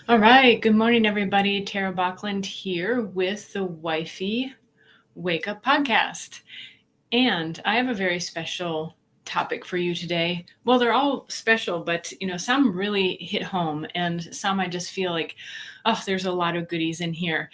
All right. Good morning, everybody. Tara Bachland here with the Wifey Wake Up Podcast. And I have a very special topic for you today. Well, they're all special, but some really hit home, and some I just feel like, oh, there's a lot of goodies in here.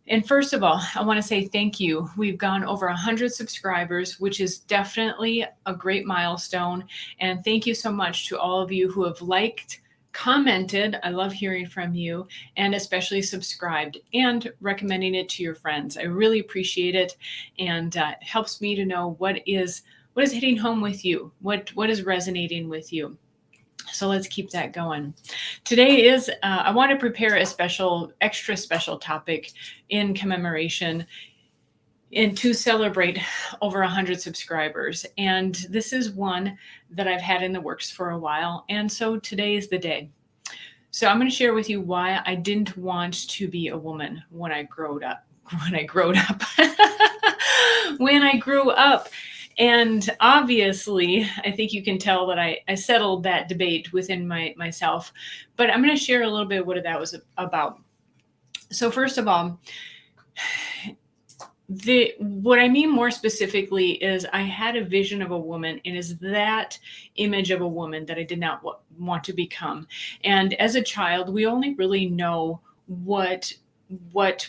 And first of all, I want to say thank you. We've gone over 100 subscribers, which is definitely a great milestone. And thank you so much to all of you who have liked, commented. I love hearing from you, and especially subscribed and recommending it to your friends. I really appreciate it, and it helps me to know what is hitting home with you, what is resonating with you. So let's keep that going. Today is, I want to prepare a extra special topic in commemoration and to celebrate over 100 subscribers. And this is one that I've had in the works for a while. And so today is the day. So I'm going to share with you why I didn't want to be a woman when I grew up. When I grew up. And obviously, I think you can tell that I settled that debate within myself. But I'm going to share a little bit what that was about. So first of all, what I mean more specifically is I had a vision of a woman, and is that image of a woman that I did not want to become. And as a child, we only really know what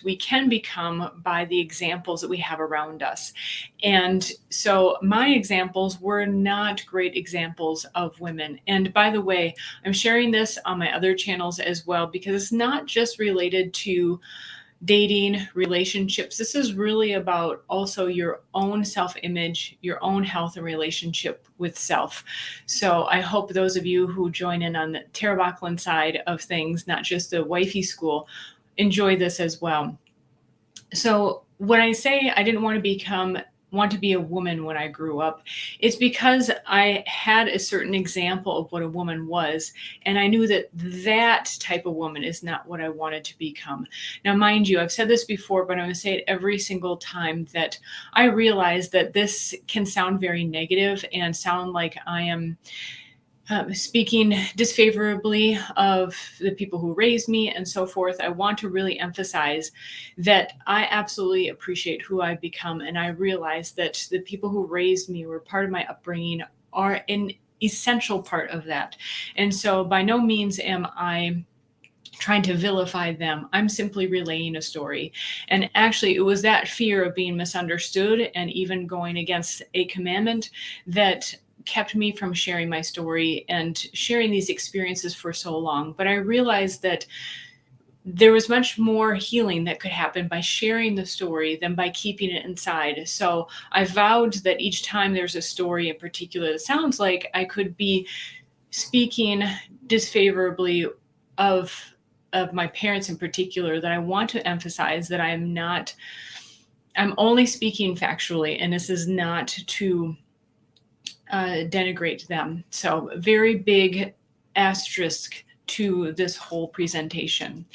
we can become by the examples that we have around us. And so my examples were not great examples of women. And by the way, I'm sharing this on my other channels as well, because it's not just related to dating, relationships. This is really about also your own self-image, your own health and relationship with self. So I hope those of you who join in on the Tara Bachland side of things, not just the wifey school, enjoy this as well. So when I say I didn't want to be a woman when I grew up, it's because I had a certain example of what a woman was, and I knew that type of woman is not what I wanted to become. Now, mind you, I've said this before, but I'm going to say it every single time, that I realize that this can sound very negative and sound like I am speaking disfavorably of the people who raised me and so forth. I want to really emphasize that I absolutely appreciate who I've become. And I realize that the people who raised me, were part of my upbringing, are an essential part of that. And so by no means am I trying to vilify them. I'm simply relaying a story. And actually, it was that fear of being misunderstood and even going against a commandment that kept me from sharing my story and sharing these experiences for so long. But I realized that there was much more healing that could happen by sharing the story than by keeping it inside. So I vowed that each time there's a story in particular that sounds like I could be speaking disfavorably of my parents in particular, that I want to emphasize that I'm only speaking factually, and this is not to denigrate them. So very big asterisk to this whole presentation.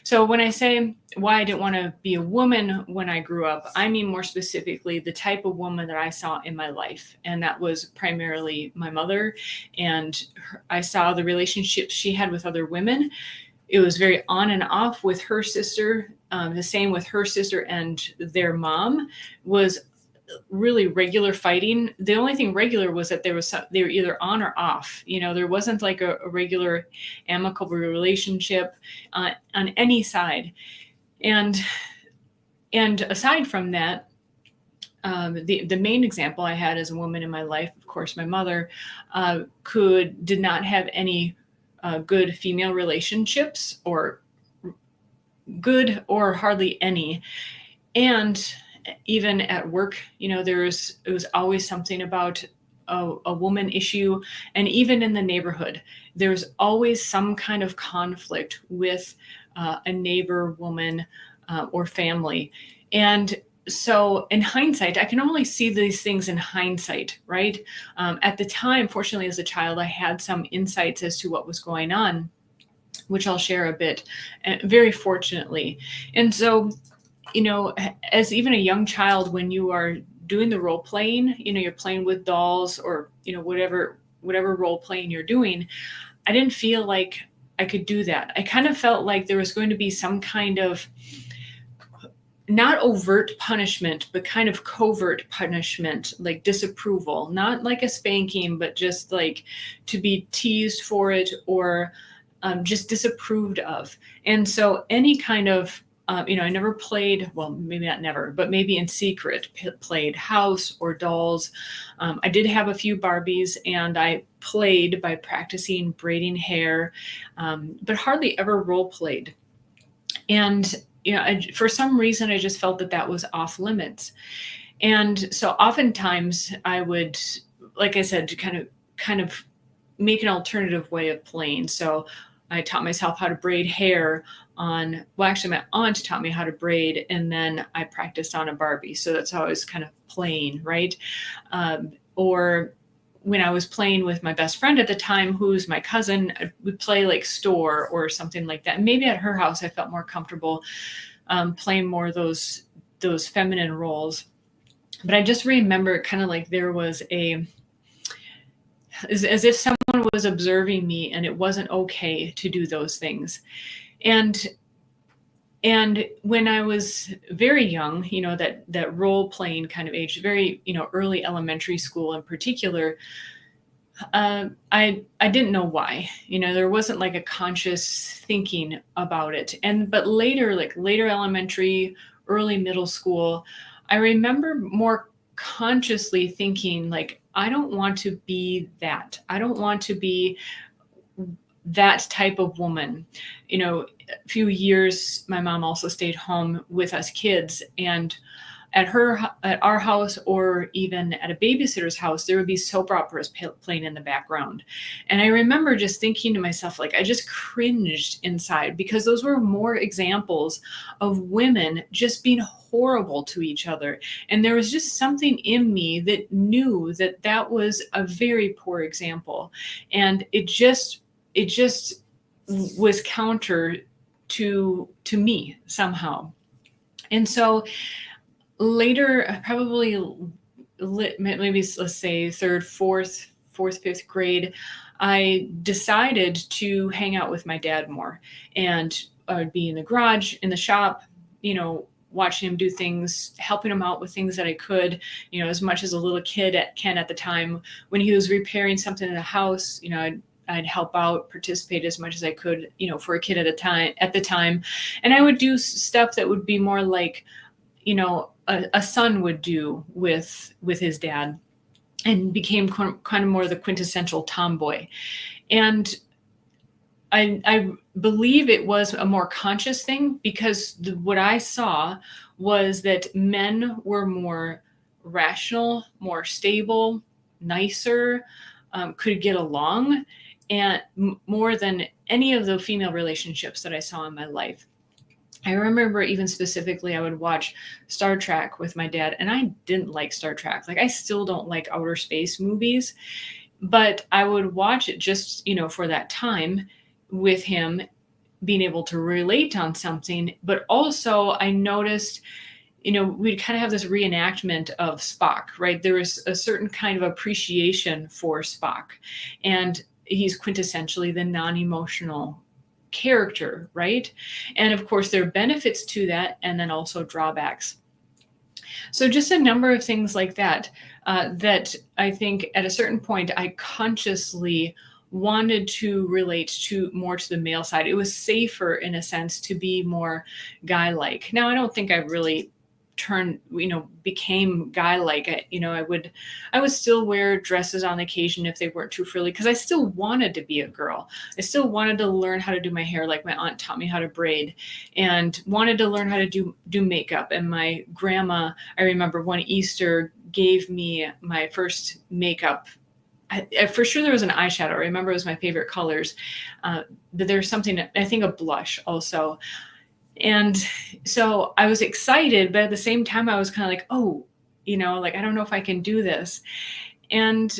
So when I say why I didn't want to be a woman when I grew up, I mean more specifically the type of woman that I saw in my life. And that was primarily my mother. And I saw the relationships she had with other women. It was very on and off with her sister. The same with her sister and their mom was really regular fighting. The only thing regular was that they were either on or off. There wasn't like a regular amicable relationship on any side. And aside from that, the main example I had as a woman in my life, of course, my mother, did not have any good female relationships, or good or hardly any. And even at work, it was always something about a woman issue. And even in the neighborhood, there's always some kind of conflict with a neighbor woman or family. And so in hindsight, I can only see these things in hindsight, right? At the time, fortunately, as a child, I had some insights as to what was going on, which I'll share a bit, very fortunately. And so, as even a young child, when you are doing the role playing, you're playing with dolls or, whatever role playing you're doing, I didn't feel like could do that. I kind of felt like there was going to be some kind of not overt punishment, but kind of covert punishment, like disapproval, not like a spanking, but just like to be teased for it, or just disapproved of. And so any kind of, I never played, well, maybe not never, but maybe in secret played house or dolls. I did have a few Barbies, and I played by practicing braiding hair, but hardly ever role played. And for some reason, I just felt that that was off limits. And so oftentimes I would, like I said, to kind of make an alternative way of playing. So I taught myself how to braid hair well, actually my aunt taught me how to braid, and then I practiced on a Barbie. So that's how I was kind of playing, right? Or when I was playing with my best friend at the time, who's my cousin, we'd play like store or something like that. And maybe at her house, I felt more comfortable playing more of those feminine roles. But I just remember kind of like there was as if someone was observing me, and it wasn't okay to do those things. And when I was very young, that role playing kind of age, very, early elementary school in particular, I didn't know why. There wasn't like a conscious thinking about it. But later, like later elementary, early middle school, I remember more consciously thinking like, I don't want to be that. I don't want to be that type of woman. A few years, my mom also stayed home with us kids, and at our house, or even at a babysitter's house, there would be soap operas playing in the background. And I remember just thinking to myself, like, I just cringed inside, because those were more examples of women just being horrible to each other. And there was just something in me that knew that that was a very poor example. And it just was counter to me somehow. And so later, probably maybe let's say third, fourth, fifth grade, I decided to hang out with my dad more. And I would be in the garage, in the shop, watching him do things, helping him out with things that I could, as much as a little kid can at the time. When he was repairing something in the house, I'd help out, participate as much as I could, for a kid at the time. And I would do stuff that would be more like, a son would do with his dad, and became kind of more the quintessential tomboy. And I believe it was a more conscious thing, because what I saw was that men were more rational, more stable, nicer, could get along, and more than any of the female relationships that I saw in my life. I remember even specifically, I would watch Star Trek with my dad, and I didn't like Star Trek. Like, I still don't like outer space movies, but I would watch it just, for that time with him, being able to relate on something. But also I noticed, we'd kind of have this reenactment of Spock, right? There was a certain kind of appreciation for Spock, and he's quintessentially the non-emotional character, right? And of course, there are benefits to that, and then also drawbacks. So just a number of things like that, that I think at a certain point, I consciously wanted to relate to more to the male side. It was safer, in a sense, to be more guy-like. Now, I don't think I really became guy-like. I would still wear dresses on occasion if they weren't too frilly, because I still wanted to be a girl. I still wanted to learn how to do my hair, like my aunt taught me how to braid, and wanted to learn how to do makeup. And my grandma, I remember one Easter, gave me my first makeup. For sure there was an eyeshadow. I remember it was my favorite colors. But there's something, I think, a blush also. And so I was excited, but at the same time, I was kind of like, oh, like, I don't know if I can do this. And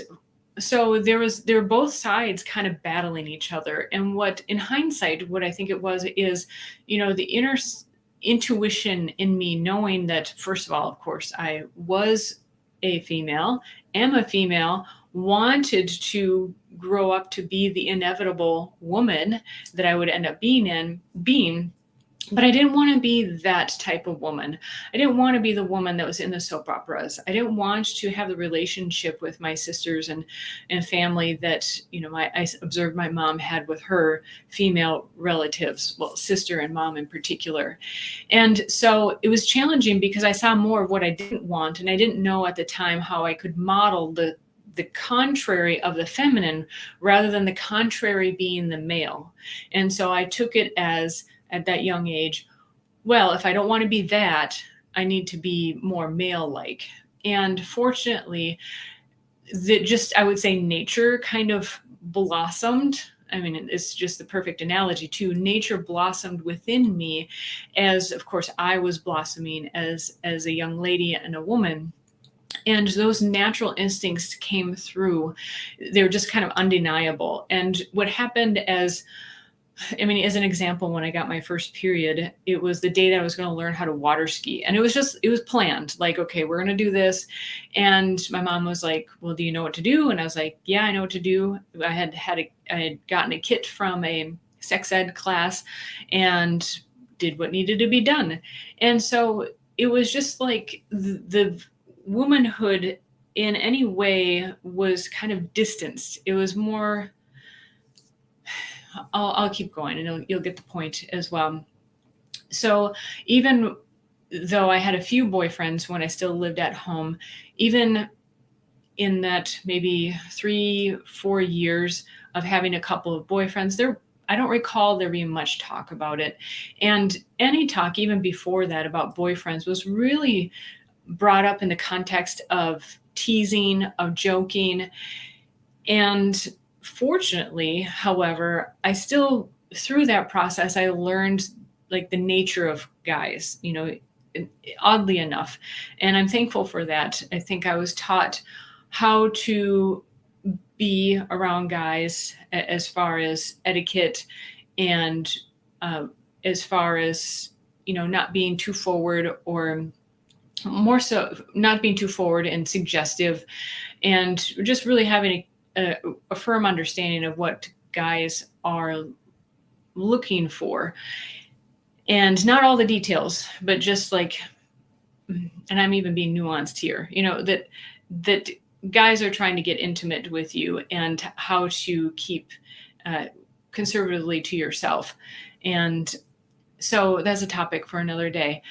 so there were both sides kind of battling each other. And in hindsight, what I think it was is, the inner intuition in me, knowing that, first of all, of course, I was a female, am a female, wanted to grow up to be the inevitable woman that I would end up being. But I didn't want to be that type of woman. I didn't want to be the woman that was in the soap operas. I didn't want to have the relationship with my sisters and family that, I observed my mom had with her female relatives, well, sister and mom in particular. And so it was challenging because I saw more of what I didn't want. And I didn't know at the time how I could model the contrary of the feminine rather than the contrary being the male. And so I took it as, at that young age, well, if I don't want to be that, I need to be more male-like. And fortunately, I would say nature kind of blossomed. I mean, it's just the perfect analogy too. Nature blossomed within me as, of course, I was blossoming as a young lady and a woman. And those natural instincts came through. They were just kind of undeniable. And what happened as an example, when I got my first period, it was the day that I was going to learn how to water ski. And it was planned. Like, okay, we're going to do this. And my mom was like, well, do you know what to do? And I was like, yeah, I know what to do. I had gotten a kit from a sex ed class and did what needed to be done. And so it was just like the womanhood in any way was kind of distanced. It was more, I'll keep going and you'll get the point as well. So even though I had a few boyfriends when I still lived at home, even in that maybe 3-4 years of having a couple of boyfriends, I don't recall there being much talk about it. And any talk even before that about boyfriends was really brought up in the context of teasing, of joking. And fortunately, however, I still, through that process, I learned like the nature of guys, oddly enough. And I'm thankful for that. I think I was taught how to be around guys as far as etiquette and as far as, not being too forward, or more so not being too forward and suggestive, and just really having a firm understanding of what guys are looking for, and not all the details, but just like, and I'm even being nuanced here, that guys are trying to get intimate with you, and how to keep conservatively to yourself. And so that's a topic for another day.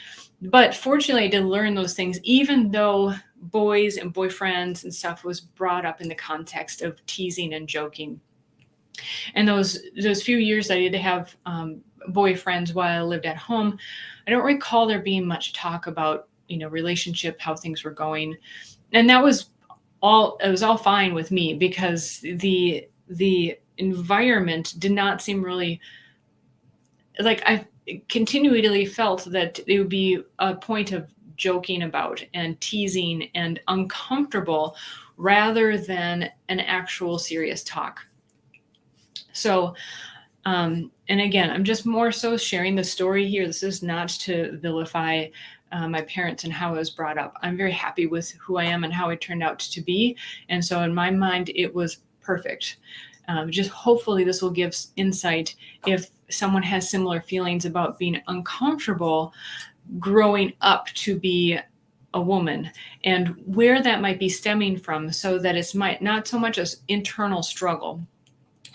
But fortunately, I did learn those things, even though boys and boyfriends and stuff was brought up in the context of teasing and joking. And those few years I did have boyfriends while I lived at home, I don't recall there being much talk about, relationship, how things were going. And it was all fine with me, because the environment did not seem really like, I continually felt that it would be a point of joking about and teasing and uncomfortable rather than an actual serious talk. So, and again, I'm just more so sharing the story here. This is not to vilify my parents and how I was brought up. I'm very happy with who I am and how I turned out to be. And so in my mind, it was perfect. Just hopefully this will give insight if someone has similar feelings about being uncomfortable growing up to be a woman, and where that might be stemming from, so that it's not so much as internal struggle.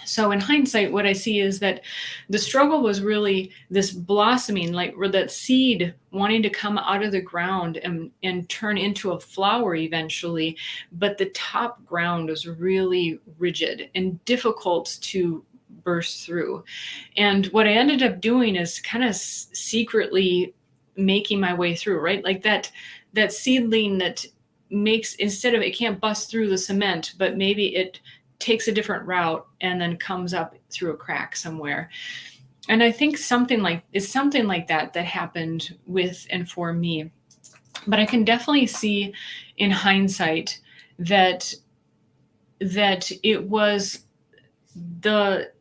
So in hindsight, what I see is that the struggle was really this blossoming, like that seed wanting to come out of the ground and turn into a flower eventually. But the top ground was really rigid and difficult to burst through. And what I ended up doing is kind of secretly making my way through, right? Like that seedling that makes, instead of, it can't bust through the cement, but maybe it takes a different route and then comes up through a crack somewhere. And I think something like that happened with and for me. But I can definitely see in hindsight that it was the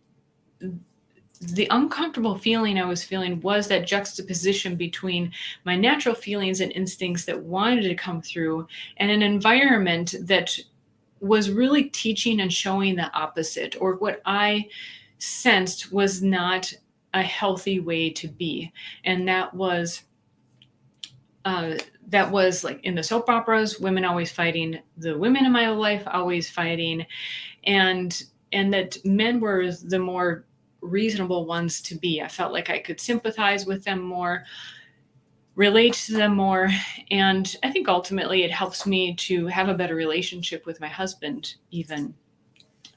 uncomfortable feeling I was feeling was that juxtaposition between my natural feelings and instincts that wanted to come through, and an environment that was really teaching and showing the opposite, or what I sensed was not a healthy way to be. And uh, that was like in the soap operas, women always fighting, the women in my life always fighting, and that men were the more reasonable ones to be. I felt like I could sympathize with them more, relate to them more, and I think ultimately it helps me to have a better relationship with my husband even.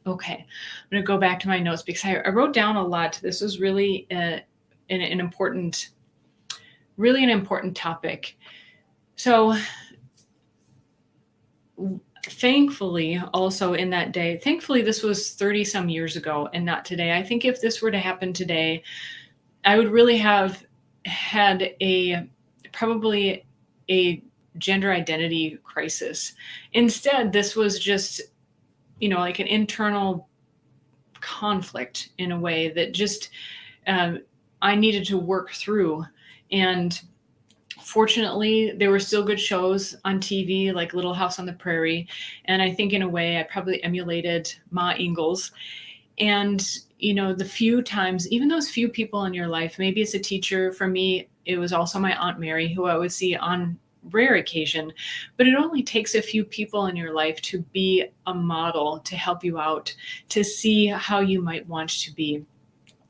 Okay, I'm going to go back to my notes because I wrote down a lot. This was really an important, really an important topic. So thankfully, also in that day, thankfully this was 30 some years ago and not today. I think if this were to happen today, I would really have had probably a gender identity crisis. Instead, this was just, like an internal conflict in a way that just I needed to work through. And fortunately, there were still good shows on TV, like Little House on the Prairie. And I think in a way, I probably emulated Ma Ingalls. And, the few times, even those few people in your life, maybe it's a teacher. For me, it was also my Aunt Mary, who I would see on rare occasion, but it only takes a few people in your life to be a model, to help you out, to see how you might want to be.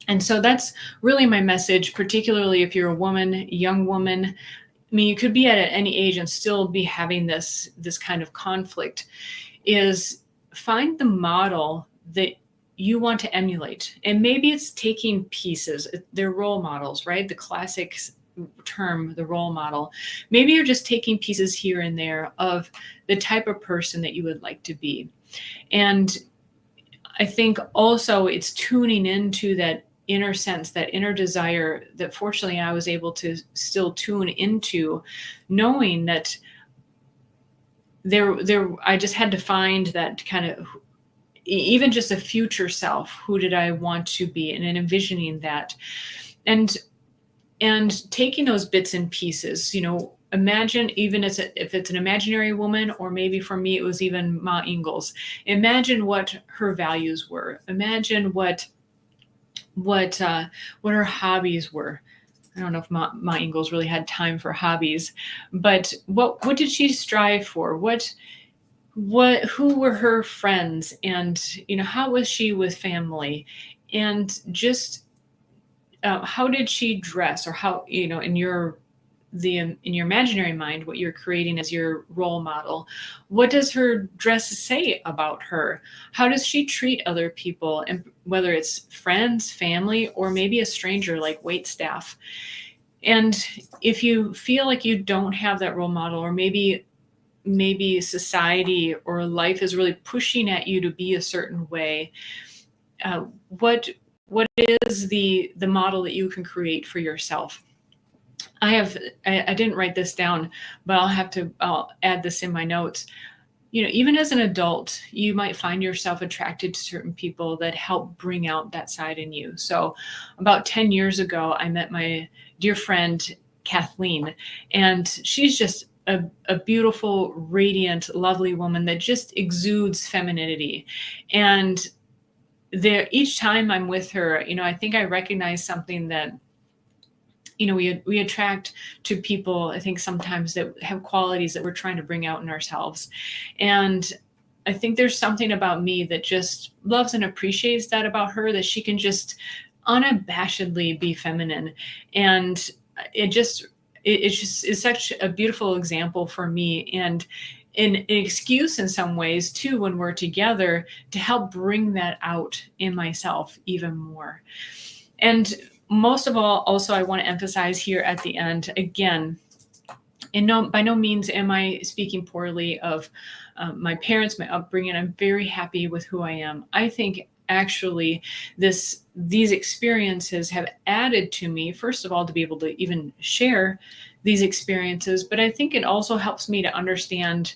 And so that's really my message, particularly if you're a woman, young woman. I mean, you could be at any age and still be having this kind of conflict, is find the model that you want to emulate. And maybe it's taking pieces, they're role models, right? The classic term, the role model. Maybe you're just taking pieces here and there of the type of person that you would like to be. And I think also it's tuning into that inner sense, that inner desire that fortunately I was able to still tune into, knowing that I just had to find that kind of, even just a future self, who did I want to be, and envisioning that. And taking those bits and pieces, imagine, even if it's an imaginary woman, or maybe for me, it was even Ma Ingalls. Imagine what her values were. Imagine what her hobbies were. I don't know if Ma Ingalls really had time for hobbies, but what did she strive for? Who were her friends, and how was she with family, and just how did she dress, or how, in your imaginary mind, what you're creating as your role model, what does her dress say about her? How does she treat other people, and whether it's friends, family, or maybe a stranger like wait staff? And if you feel like you don't have that role model, or maybe society or life is really pushing at you to be a certain way, what is the model that you can create for yourself? I didn't write this down, but I'll add this in my notes. Even as an adult, you might find yourself attracted to certain people that help bring out that side in you. So about 10 years ago, I met my dear friend, Kathleen, and she's just a beautiful, radiant, lovely woman that just exudes femininity. And each time I'm with her, I think I recognize something that, we attract to people, I think sometimes, that have qualities that we're trying to bring out in ourselves. And I think there's something about me that just loves and appreciates that about her, that she can just unabashedly be feminine. And it just is such a beautiful example for me, and an excuse in some ways too, when we're together, to help bring that out in myself even more. And most of all, also, I want to emphasize here at the end, again, by no means am I speaking poorly of my parents, my upbringing. I'm very happy with who I am. I think actually these experiences have added to me, first of all, to be able to even share these experiences, but I think it also helps me to understand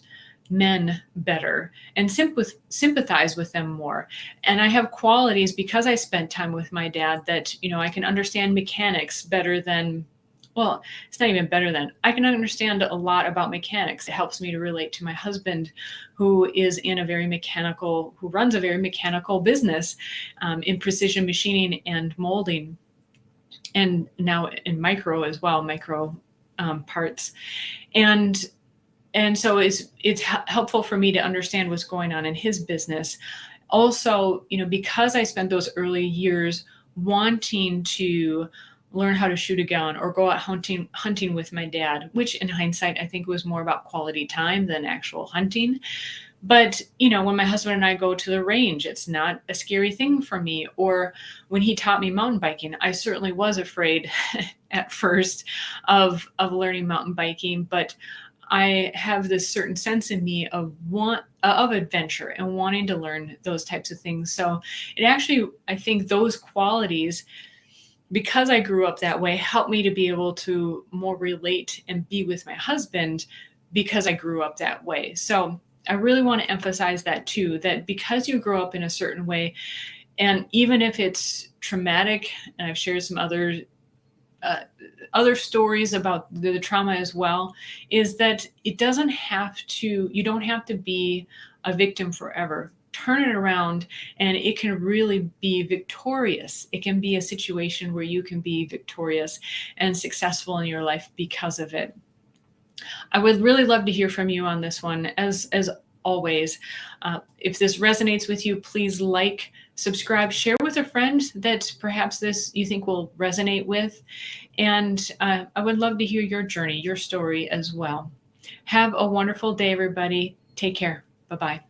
men better and sympathize with them more. And I have qualities, because I spent time with my dad, that I can understand mechanics better than Well, it's not even better than I can understand a lot about mechanics. It helps me to relate to my husband, who runs a very mechanical business in precision machining and molding, and now in micro as well, micro parts. And so it's helpful for me to understand what's going on in his business. Also, because I spent those early years wanting to learn how to shoot a gun or go out hunting with my dad, which in hindsight I think was more about quality time than actual hunting. But when my husband and I go to the range, it's not a scary thing for me. Or when he taught me mountain biking, I certainly was afraid at first of learning mountain biking, but I have this certain sense in me of adventure and wanting to learn those types of things. So it actually, I think those qualities, because I grew up that way, helped me to be able to more relate and be with my husband because I grew up that way. So I really want to emphasize that too, that because you grow up in a certain way, and even if it's traumatic, and I've shared some other stories about the trauma as well, is that you don't have to be a victim forever. Turn it around and it can really be victorious. It can be a situation where you can be victorious and successful in your life because of it. I would really love to hear from you on this one. As always, if this resonates with you, please like, subscribe, share with a friend that perhaps this you think will resonate with. And I would love to hear your journey, your story as well. Have a wonderful day, everybody. Take care. Bye-bye.